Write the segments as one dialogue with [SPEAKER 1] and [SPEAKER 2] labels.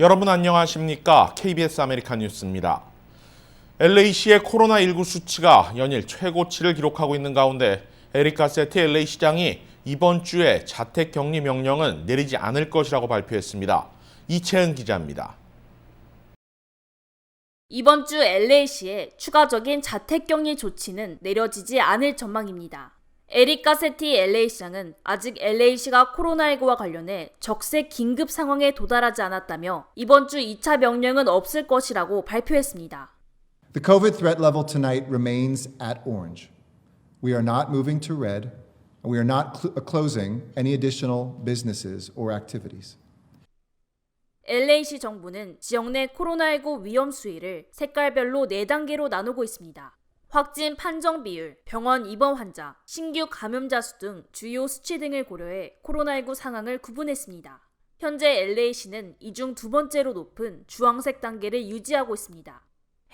[SPEAKER 1] 여러분 안녕하십니까? KBS 아메리칸 뉴스입니다. LA시의 코로나19 수치가 연일 최고치를 기록하고 있는 가운데 에릭 가세티 LA시장이 이번 주에 자택격리 명령은 내리지 않을 것이라고 발표했습니다. 이채은 기자입니다.
[SPEAKER 2] 이번 주 LA시의 추가적인 자택격리 조치는 내려지지 않을 전망입니다. 에릭 가세티 LA시장은 아직 LA시가 코로나19와 관련해 적색 긴급 상황에 도달하지 않았다며 이번 주 2차 명령은 없을 것이라고 발표했습니다.
[SPEAKER 3] The COVID threat level tonight remains at orange. We are not moving to red, and we are not closing any additional businesses or activities.
[SPEAKER 2] LA시 정부는 지역 내 코로나19 위험 수위를 색깔별로 4단계로 나누고 있습니다. 확진 판정 비율, 병원 입원 환자, 신규 감염자 수 등 주요 수치 등을 고려해 코로나19 상황을 구분했습니다. 현재 LA시는 이 중 두 번째로 높은 주황색 단계를 유지하고 있습니다.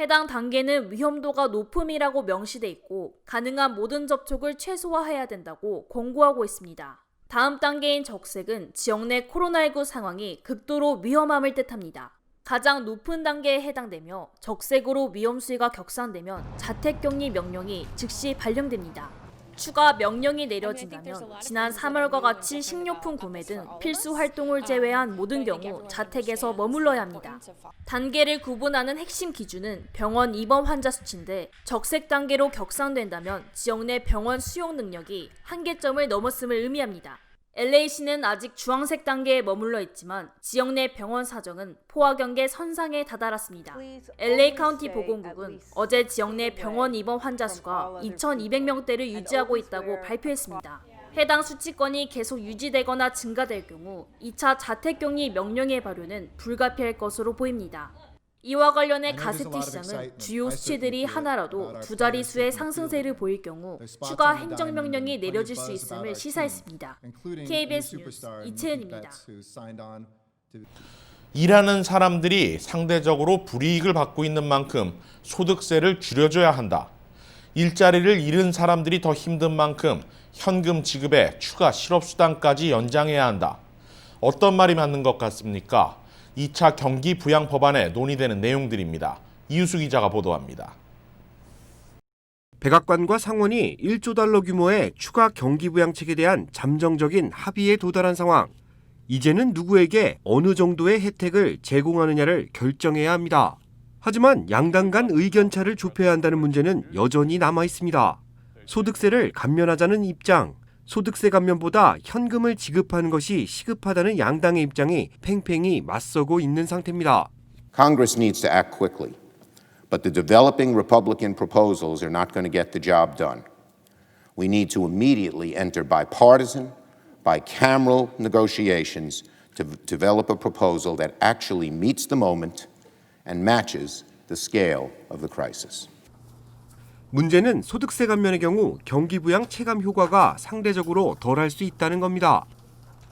[SPEAKER 2] 해당 단계는 위험도가 높음이라고 명시돼 있고 가능한 모든 접촉을 최소화해야 된다고 권고하고 있습니다. 다음 단계인 적색은 지역 내 코로나19 상황이 극도로 위험함을 뜻합니다. 가장 높은 단계에 해당되며 적색으로 위험 수위가 격상되면 자택격리 명령이 즉시 발령됩니다. 추가 명령이 내려진다면 지난 3월과 같이 식료품 구매 등 필수 활동을 제외한 모든 경우 자택에서 머물러야 합니다. 단계를 구분하는 핵심 기준은 병원 입원 환자 수치인데 적색 단계로 격상된다면 지역 내 병원 수용 능력이 한계점을 넘었음을 의미합니다. LA시는 아직 주황색 단계에 머물러 있지만 지역 내 병원 사정은 포화 경계 선상에 다다랐습니다. LA 카운티 보건국은 어제 지역 내 병원 입원 환자 수가 2,200명대를 유지하고 있다고 발표했습니다. 해당 수치권이 계속 유지되거나 증가될 경우 2차 자택격리 명령의 발효는 불가피할 것으로 보입니다. 이와 관련해 가세티 시장은 주요 수치들이 하나라도 두 자릿수의 상승세를 보일 경우 추가 행정명령이 내려질 수 있음을 시사했습니다. KBS 뉴스 이채은입니다.
[SPEAKER 1] 일하는 사람들이 상대적으로 불이익을 받고 있는 만큼 소득세를 줄여줘야 한다. 일자리를 잃은 사람들이 더 힘든 만큼 현금 지급에 추가 실업수당까지 연장해야 한다. 어떤 말이 맞는 것 같습니까? 2차 경기 부양 법안에 논의되는 내용들입니다. 이유수 기자가 보도합니다.
[SPEAKER 4] 백악관과 상원이 1조 달러 규모의 추가 경기 부양책에 대한 잠정적인 합의에 도달한 상황. 이제는 누구에게 어느 정도의 혜택을 제공하느냐를 결정해야 합니다. 하지만 양당 간 의견차를 좁혀야 한다는 문제는 여전히 남아 있습니다. 소득세를 감면하자는 입장, 소득세 감면보다 현금을 지급하는 것이 시급하다는 양당의 입장이 팽팽히 맞서고 있는 상태입니다.
[SPEAKER 5] Congress needs to act quickly, but the developing Republican proposals are not going to get the job done. We need to immediately enter bipartisan, bicameral negotiations to develop a proposal that actually meets the moment and matches the scale of the crisis.
[SPEAKER 4] 문제는 소득세 감면의 경우 경기 부양 체감 효과가 상대적으로 덜할 수 있다는 겁니다.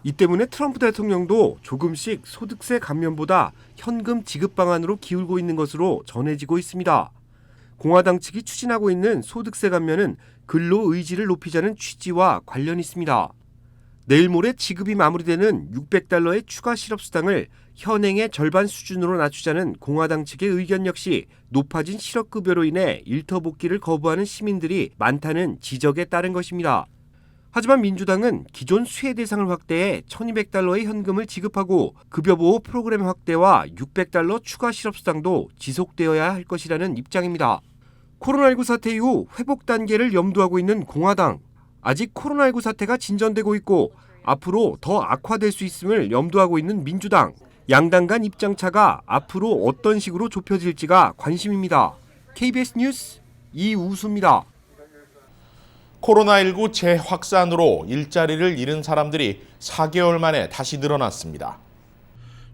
[SPEAKER 4] 이 때문에 트럼프 대통령도 조금씩 소득세 감면보다 현금 지급 방안으로 기울고 있는 것으로 전해지고 있습니다. 공화당 측이 추진하고 있는 소득세 감면은 근로 의지를 높이자는 취지와 관련이 있습니다. 내일 모레 지급이 마무리되는 $600의 추가 실업수당을 현행의 절반 수준으로 낮추자는 공화당 측의 의견 역시 높아진 실업급여로 인해 일터 복귀를 거부하는 시민들이 많다는 지적에 따른 것입니다. 하지만 민주당은 기존 수혜 대상을 확대해 $1,200의 현금을 지급하고 급여보호 프로그램 확대와 $600 추가 실업수당도 지속되어야 할 것이라는 입장입니다. 코로나19 사태 이후 회복 단계를 염두하고 있는 공화당. 아직 코로나19 사태가 진전되고 있고 앞으로 더 악화될 수 있음을 염두하고 있는 민주당. 양당 간 입장차가 앞으로 어떤 식으로 좁혀질지가 관심입니다. KBS 뉴스 이우수입니다.
[SPEAKER 1] 코로나19 재확산으로 일자리를 잃은 사람들이 4개월 만에 다시 늘어났습니다.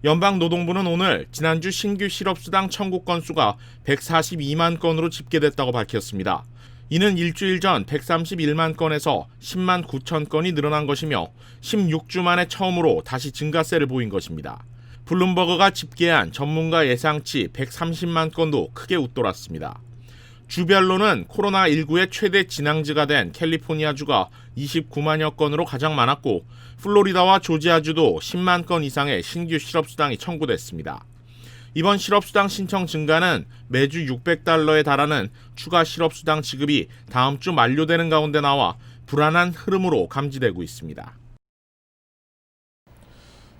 [SPEAKER 1] 연방노동부는 오늘 지난주 신규 실업수당 청구 건수가 142만 건으로 집계됐다고 밝혔습니다. 이는 일주일 전 131만 건에서 10만 9천 건이 늘어난 것이며 16주 만에 처음으로 다시 증가세를 보인 것입니다. 블룸버그가 집계한 전문가 예상치 130만 건도 크게 웃돌았습니다. 주별로는 코로나19의 최대 진앙지가 된 캘리포니아주가 29만여 건으로 가장 많았고 플로리다와 조지아주도 10만 건 이상의 신규 실업수당이 청구됐습니다. 이번 실업수당 신청 증가는 매주 $600에 달하는 추가 실업수당 지급이 다음 주 만료되는 가운데 나와 불안한 흐름으로 감지되고 있습니다.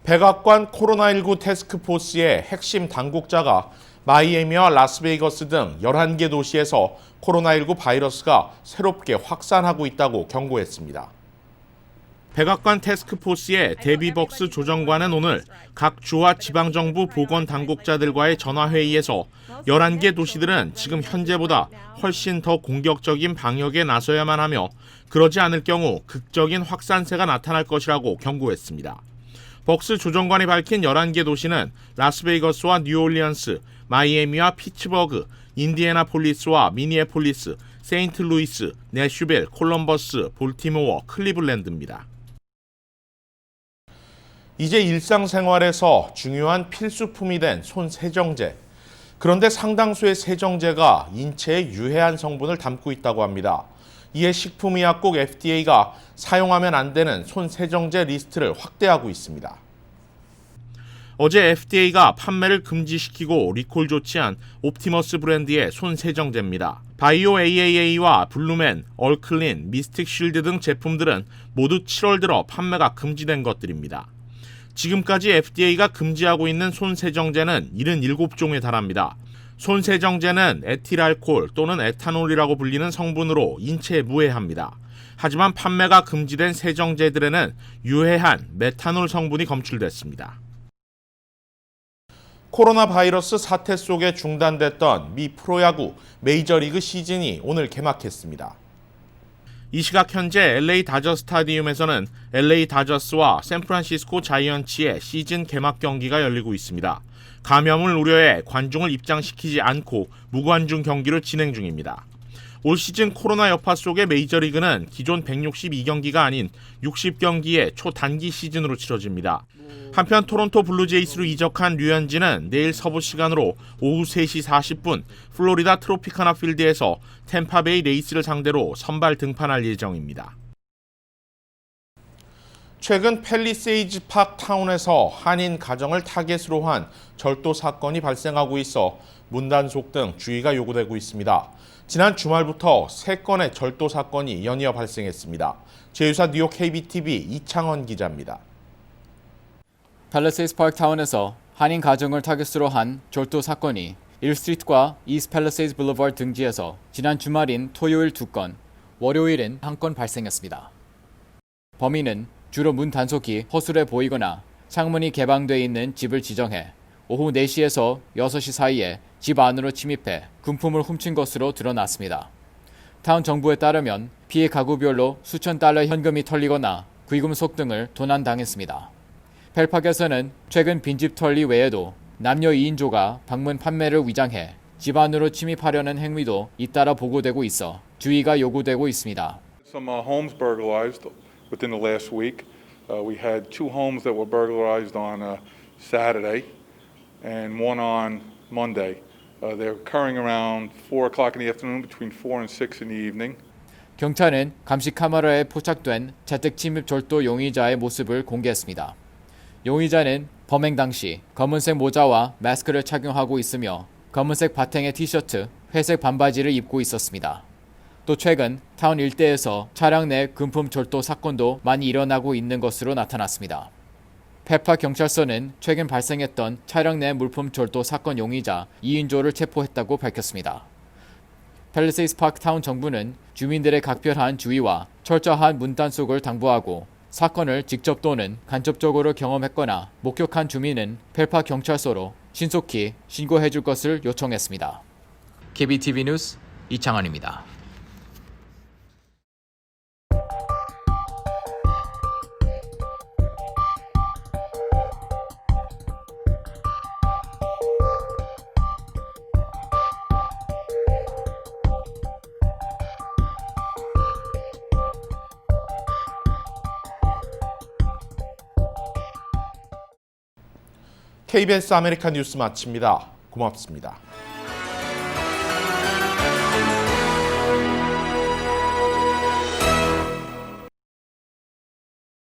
[SPEAKER 1] 백악관 코로나19 태스크포스의 핵심 당국자가 마이애미와 라스베이거스 등 11개 도시에서 코로나19 바이러스가 새롭게 확산하고 있다고 경고했습니다. 백악관 태스크포스의 데비 벅스 조정관은 오늘 각 주와 지방정부 보건당국자들과의 전화회의에서 11개 도시들은 지금 현재보다 훨씬 더 공격적인 방역에 나서야만 하며 그러지 않을 경우 극적인 확산세가 나타날 것이라고 경고했습니다. 벅스 조정관이 밝힌 11개 도시는 라스베이거스와 뉴올리언스, 마이애미와 피츠버그, 인디애나폴리스와 미니애폴리스, 세인트루이스, 내슈빌, 콜럼버스, 볼티모어, 클리블랜드입니다. 이제 일상생활에서 중요한 필수품이 된 손 세정제. 그런데 상당수의 세정제가 인체에 유해한 성분을 담고 있다고 합니다. 이에 식품의약국 FDA가 사용하면 안 되는 손 세정제 리스트를 확대하고 있습니다. 어제 FDA가 판매를 금지시키고 리콜 조치한 옵티머스 브랜드의 손 세정제입니다. 바이오 AAA와 블루맨, 얼클린, 미스틱 쉴드 등 제품들은 모두 7월 들어 판매가 금지된 것들입니다. 지금까지 FDA가 금지하고 있는 손 세정제는 77종에 달합니다. 손 세정제는 에틸알코올 또는 에탄올이라고 불리는 성분으로 인체에 무해합니다. 하지만 판매가 금지된 세정제들에는 유해한 메탄올 성분이 검출됐습니다. 코로나 바이러스 사태 속에 중단됐던 미 프로야구 메이저리그 시즌이 오늘 개막했습니다. 이 시각 현재 LA 다저 스타디움에서는 LA 다저스와 샌프란시스코 자이언츠의 시즌 개막 경기가 열리고 있습니다. 감염을 우려해 관중을 입장시키지 않고 무관중 경기를 진행 중입니다. 올 시즌 코로나 여파 속에 메이저리그는 기존 162경기가 아닌 60경기의 초단기 시즌으로 치러집니다. 한편 토론토 블루제이스로 이적한 류현진은 내일 서부 시간으로 오후 3시 40분 플로리다 트로피카나 필드에서 템파베이 레이스를 상대로 선발 등판할 예정입니다. 최근 팰리세이즈 팍 타운에서 한인 가정을 타겟으로 한 절도 사건이 발생하고 있어 문단속 등 주의가 요구되고 있습니다. 지난 주말부터 3건의 절도 사건이 연이어 발생했습니다. 제휴사 뉴욕 KBTV 이창원 기자입니다.
[SPEAKER 6] 팰리세이즈 파크 타운에서 한인 가정을 타겟으로 한 절도 사건이 1스트리트과 이스트 팰리세이즈 블루버드 등지에서 지난 주말인 토요일 2건, 월요일은 1건 발생했습니다. 범인은 주로 문 단속이 허술해 보이거나 창문이 개방돼 있는 집을 지정해 오후 4시에서 6시 사이에 집 안으로 침입해 금품을 훔친 것으로 드러났습니다. 타운 정부에 따르면 피해 가구별로 수천 달러 현금이 털리거나 귀금속 등을 도난당했습니다. 펠팍에서는 최근 빈집 털리 외에도 남녀 2인조가 방문 판매를 위장해 집 안으로 침입하려는 행위도 잇따라 보고되고 있어 주의가 요구되고 있습니다.
[SPEAKER 7] Some homes burglarized within the last week. We had 2 homes that were burglarized on Saturday and one on Monday. They're occurring around 4 o'clock in the afternoon, between 4 and 6 in the evening.
[SPEAKER 6] 경찰은 감시 카메라에 포착된 재택 침입 절도 용의자의 모습을 공개했습니다. 용의자는 범행 당시 검은색 모자와 마스크를 착용하고 있으며 검은색 바탕의 티셔츠, 회색 반바지를 입고 있었습니다. 또 최근 타운 일대에서 차량 내 금품 절도 사건도 많이 일어나고 있는 것으로 나타났습니다. 펠팍 경찰서는 최근 발생했던 차량 내 물품 절도 사건 용의자 2인조를 체포했다고 밝혔습니다. 팰리세이즈 파크 타운 정부는 주민들의 각별한 주의와 철저한 문 단속을 당부하고 사건을 직접 또는 간접적으로 경험했거나 목격한 주민은 펠팍 경찰서로 신속히 신고해 줄 것을 요청했습니다. KBTV 뉴스 이창환입니다.
[SPEAKER 1] KBS 아메리칸 뉴스 마칩니다. 고맙습니다.